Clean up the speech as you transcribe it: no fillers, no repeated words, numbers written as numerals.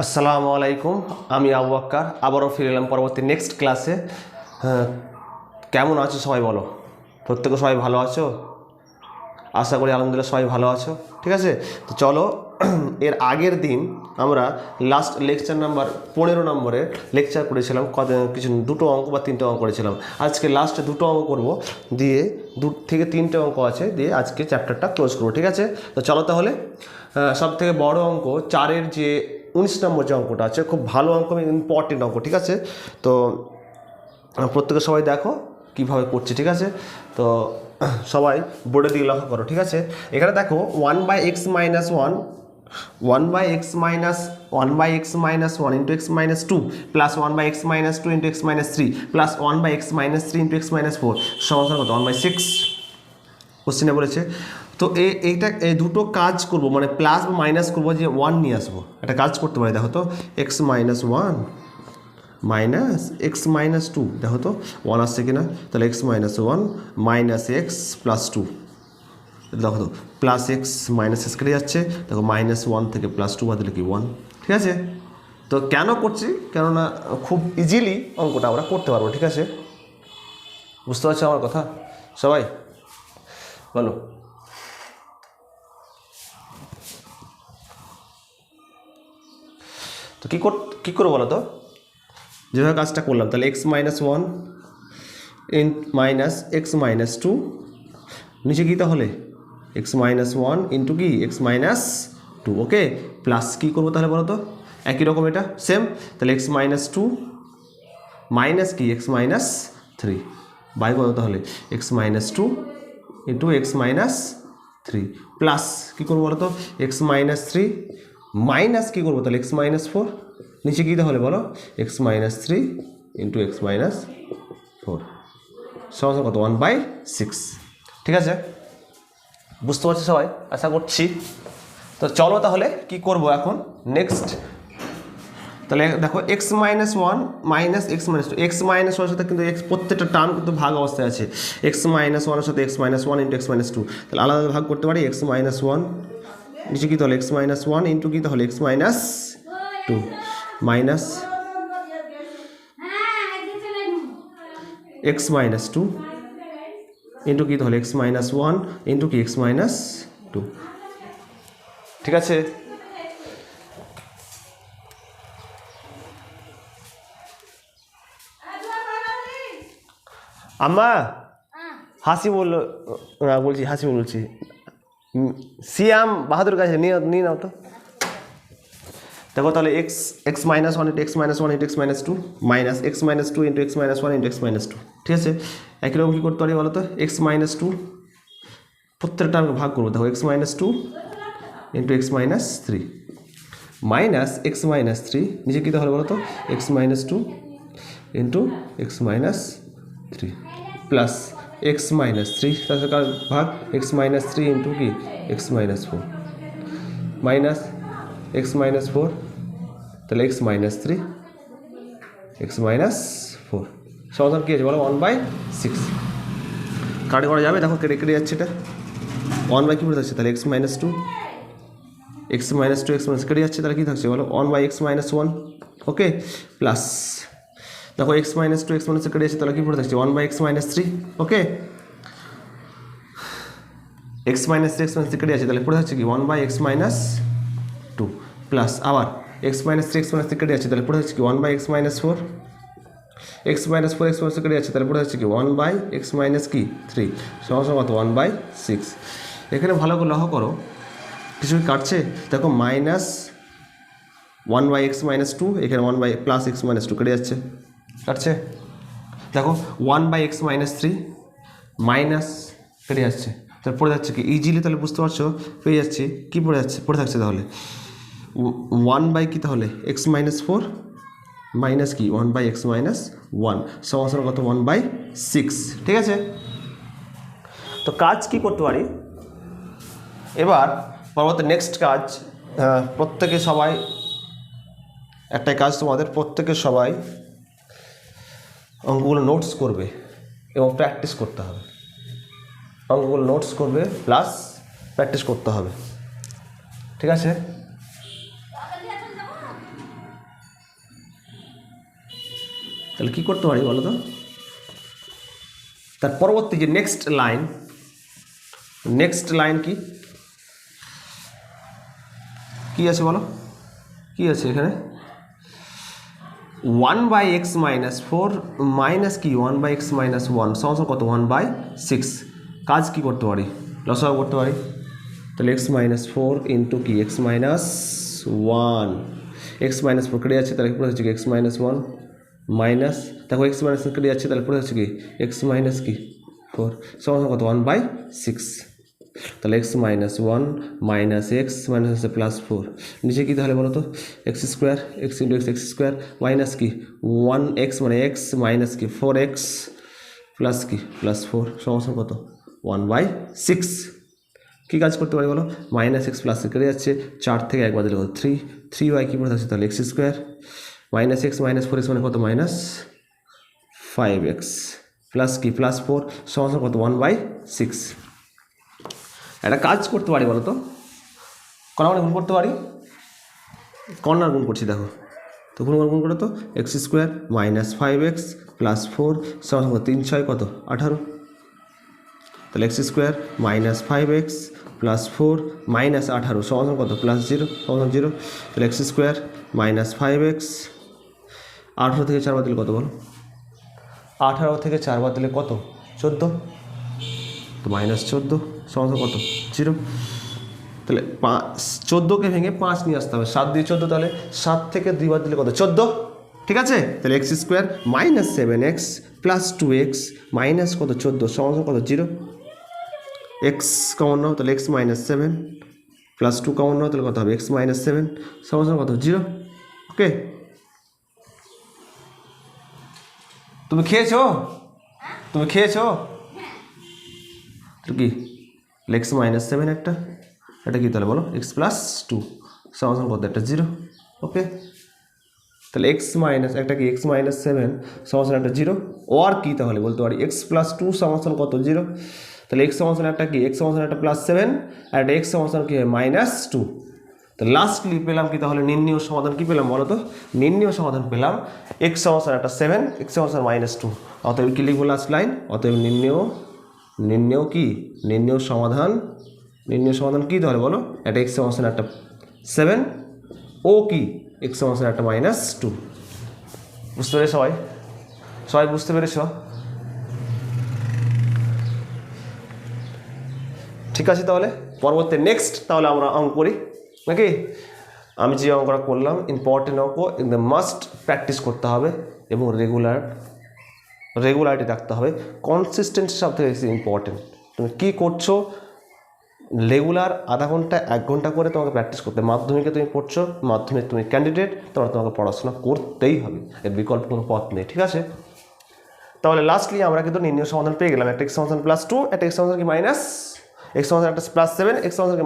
আসসালামু আলাইকুম, আমি আবু বক্কর আবারও ফিরে এলাম পরবর্তী নেক্সট ক্লাসে। কেমন আছো সবাই বলো? প্রত্যেকে সবাই ভালো আছো? আশা করি আলহামদুলিল্লাহ সবাই ভালো আছো। ঠিক আছে, তো চলো এর আগের দিন আমরা লাস্ট লেকচার নাম্বার 15 নম্বরে লেকচার করেছিলাম, কিছু দুটো অঙ্ক বা তিনটে অঙ্ক করেছিলাম। আজকে লাস্ট দুটো অঙ্ক করব, দিয়ে 2 থেকে 3টে অঙ্ক আছে, দিয়ে আজকে চ্যাপ্টারটা ক্লোজ করবো। ঠিক আছে, তো চলো তাহলে সব থেকে বড় অঙ্ক 4-এর যে 19 নম্বর যে অঙ্কটা আছে, খুব ভালো অঙ্ক, ইম্পর্টেন্ট অঙ্ক। ঠিক আছে, তো প্রত্যেকে সবাই দেখো কীভাবে করছে। ঠিক আছে, তো সবাই বোর্ডে দিকে লক্ষ্য করো। ঠিক আছে, এখানে দেখো 1/x minus 1 into x minus 2 plus 1/x minus 2 into x minus 3 plus 1/x minus 3 into x minus 4 সমান কত? 1/6 কোশ্চেনে বলেছে। তো এইটা এই দুটো কাজ করব, মানে প্লাস বা মাইনাস করবো, যে 1 নিয়ে আসবো। একটা কাজ করতে পারি, দেখো তো, x minus 1 minus x minus 2, দেখো তো 1 আসছে কিনা। তাহলে x minus 1 minus x plus 2, দেখো তো প্লাস এক্স মাইনাস এক্স কেটে যাচ্ছে। দেখো -1 থেকে +2 বাদ দিলে কি 1। ঠিক আছে, তো কেন করছি? কেননা খুব ইজিলি অঙ্কটা আমরা করতে পারবো। ঠিক আছে, বুঝতে পারছো আমার কথা সবাই? বলো। তো কী করবো বলো তো? যেভাবে কাজটা করলাম, তাহলে x minus 1 minus x minus 2, নিচে কী তাহলে x মাইনাস 1 ইন্টু কি x মাইনাস 2। ওকে, প্লাস কী করবো তাহলে বলো তো? একই রকম, এটা সেম। তাহলে x মাইনাস 2 মাইনাস কি x মাইনাস 3 বাই কত? তাহলে x minus 2 into x minus 3 plus কী করবো বলো তো? x মাইনাস 3 মাইনাস কী করবো তাহলে? x মাইনাস 4, নিচে কী তাহলে বলো? x minus 3 into x minus 4 সমান কত? 1/6। ঠিক আছে, বুঝতে পারছি সবাই আশা করছি। তো চলো তাহলে কি করব এখন নেক্সট। তাহলে দেখো x minus 1 minus x minus 2, x minus 1 সাথে কিন্তু এক্স প্রত্যেকটা টার্ম কিন্তু ভাগ অবস্থায় আছে। x মাইনাস 1 এর সাথে x minus 1 into x minus 2, তাহলে আলাদা ভাগ করতে পারি। x মাইনাস 1 নিচে কী তাহলে? x মাইনাস 1 ইন্টু কী তাহলে? x minus 2 minus x minus 2 into কী তাহলে? x মাইনাস 1 ইন্টু কি? x minus 2। ঠিক আছে, আম্মা হাসি বললো, বলছি হাসি বলছি, সিয়াম বাহাদুর কাছে নিয়ে নাও তো। দেখো তাহলে x minus 1 into x minus 1 into x minus 2 minus x minus 2 into x minus 1 into x minus 2। ঠিক আছে, একই রকম কী করতে পারি বলো তো? x মাইনাস 2 প্রত্যেকটা আমি ভাগ করবো। দেখো x minus 2 into x minus 3 minus x minus 3, নিচে কী তাহলে বলো তো? x minus 2 into x minus 3 plus x minus 3 তার ভাগ x মাইনাস 3 ইন্টু কি? x minus 4 minus x minus 4, তাহলে x মাইনাস 3 x মাইনাস 4 সমাধান কী আছে বলো? 1/6। কাটে করা যাবে? দেখো কেটে কেটে যাচ্ছে, এটা 1 কী পড়ে থাকছে তাহলে? x minus 2 x minus 2 x minus কেটে যাচ্ছে, তাহলে কী থাকছে বলো? 1/x minus 1। ওকে, প্লাস দেখো x মাইনাস 2 x মাইনাস কেটে যাচ্ছে, তাহলে কী পড়ে থাকছে? 1/x minus 3। ওকে, x মাইনাস 3 x মাইনাস কেটে যাচ্ছে, তাহলে পড়ে থাকছে কি? 1/x মাইনাস 2 প্লাস আবার x মাইনাস 3 x মাইনাস কেটে যাচ্ছে, তাহলে পড়ে থাকছে কি? 1/x minus 4 x minus 4 x minus কেটে যাচ্ছে, তাহলে পড়ে যাচ্ছে কি? 1/x মাইনাস কি 3 সমান কত? 1/6। এখানে ভালো করে লক্ষ্য করো, কিছু কাটছে? দেখো মাইনাস 1/x মাইনাস 2, এখানে 1 প্লাস x মাইনাস 2 কেটে যাচ্ছে, কাটছে। দেখো 1/x মাইনাস 3 মাইনাস কেটে যাচ্ছে, তাহলে পড়ে যাচ্ছে কি? ইজিলি তাহলে বুঝতে পারছো, পেয়ে যাচ্ছি কী পড়ে যাচ্ছে, পড়ে থাকছে তাহলে 1 কি তাহলে? x মাইনাস 4 মাইনাস কি? 1/x মাইনাস 1 সমান কত? 1/6। ঠিক আছে, তো কাজ কি করতে পারি এবার? পরবর্তী নেক্সট কাজ, প্রত্যেকে সবাই একটাই কাজ তোমাদের, প্রত্যেকে সবাই অঙ্কগুলো নোটস করবে এবং প্র্যাকটিস করতে হবে। অঙ্কগুলো নোটস করবে প্লাস প্র্যাকটিস করতে হবে। ঠিক আছে, তাহলে কী করতে পারি বলো তো? তার পরবর্তী যে নেক্সট লাইন কি আছে বলো? কি আছে এখানে? 1/x-4 মাইনাস কি 1/x-1 সমান কত 1/6। কাজ কি করতে পারি? লসাগু করতে পারি। তাহলে x-4 ইন্টু কি x-1, x-4 কেটে যাচ্ছে, তাহলে পুরো হচ্ছে কি x-1 মাইনাস, দেখো x- কেটে যাচ্ছে, তাহলে পুরো হচ্ছে কি x-4 সমান কত 1/6। তাহলে x-1 মাইনাস x মাইনাস হচ্ছে +4, নিচে কি তাহলে বলো তো x² x into x² minus কি 1x মানে x মাইনাস কি 4x প্লাস কি +4 সমান কত 1/6। কী কাজ করতে পারি বলো? -x প্লাস কেটে যাচ্ছে, 4 থেকে 1 বাদ দিলে কত 3y কী পড়ে থাকছে তাহলে x² minus x minus 4x মানে কত -5x প্লাস কি +4 সমান কত 1/6। একটা কাজ করতে পারি বলো তো, কর্নার গুণ করতে পারি, কর্নার গুণ করছি দেখো, তো গুণ করে তো x² মাইনাস 5x প্লাস 4 সমান কত 3 6 কত 18, তাহলে x² minus 5x plus 4 minus 18 সমান কত +0 সমান 0, তাহলে x² মাইনাস 5x 18 থেকে 4 বাদ দিলে কত বলো? 18 থেকে 4 বাদ দিলে কত 14, তো -14 সমান কত 0। তাহলে 14কে ভেঙে 5 নিয়ে আসতে হবে, 7 দিয়ে 14, তাহলে 7 থেকে 2 বাদ দিলে কত 14, ঠিক আছে। তাহলে x² minus 7x plus 2x minus কত 14 সমান কত 0, x কমন নাও তাহলে x -7 প্লাস 2 কমন নাও তাহলে কত হবে x -7 সমান কত 0। ওকে, তুমি খেয়েছো কি x -7 একটা, এটা কি তাহলে বলো x + 2 সমান কত একটা 0। ওকে, তাহলে x মাইনাস একটা কি x -7 সমান একটা 0, আর কি তাহলে বলতে পারি x + 2 সমান কত 0। তাহলে x সমান একটা কি x সমান একটা +7 আর একটা x সমান কি -2। তো লাস্টলি পেলাম কি তাহলে নির্ণয় সমাধান কি পেলাম বলো তো? নির্ণয় সমাধান পেলাম x সমান একটা 7 x সমান -2। অতএব কি লিখবো লাস্ট লাইন? অতএব নির্ণয় সমাধান কি তাহলে বলো? একটা x সমান একটা 7 ও কি x সমান একটা -2। বুঝতে পেরেছ সবাই বুঝতে পেরেছ? ঠিক আছে, তাহলে পরবর্তী নেক্সট তাহলে আমরা অঙ্ক করি নাকি? আমি যে অঙ্কটা করলাম ইম্পর্টেন্ট অঙ্ক, একদম মাস্ট প্র্যাকটিস করতে হবে এবং রেগুলারিটি রাখতে হবে। কনসিস্টেন্সি সব থেকে বেশি ইম্পর্টেন্ট। তুমি কী করছো রেগুলার আধা ঘন্টা 1 ঘন্টা করে তোমাকে প্র্যাকটিস করতে। মাধ্যমিকে তুমি পড়ছো, মাধ্যমিক তুমি ক্যান্ডিডেট, তোমাকে পড়াশোনা করতেই হবে, এর বিকল্প কোনো পথ নেই, ঠিক আছে। তাহলে লাস্টলি আমরা কিন্তু নির্ণয় সমাধান পেয়ে গেলাম, একটা x সমান +2, একটা x সমান কি x সমান একটা +7, x সমান কি